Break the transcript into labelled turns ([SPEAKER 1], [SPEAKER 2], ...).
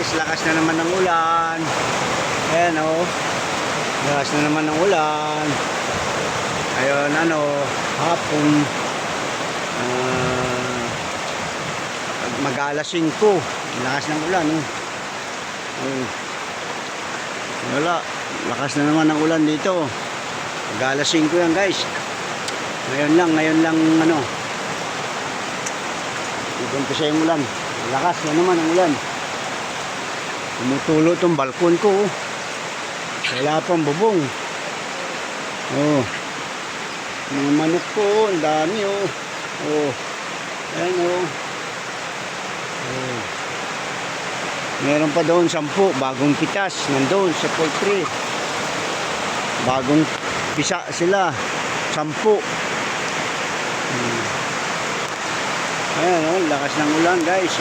[SPEAKER 1] guys, lakas na naman ng ulan. Ayan o, lakas na naman ng ulan. Ayun, hapon, mag-alas 5, lakas ng ulan. Wala, lakas na naman ng ulan dito. Mag-alas 5 yan guys. Ngayon lang ikumpisa yung ulan. Lakas na naman ang ulan. Tumutulo tong balkon ko. Wala pang bubong. Mga manok ko, ang dami ayan meron pa doon 10 bagong pitas nandoon sa poultry. Bagong pisa sila 10. Ayan lakas ng ulan guys.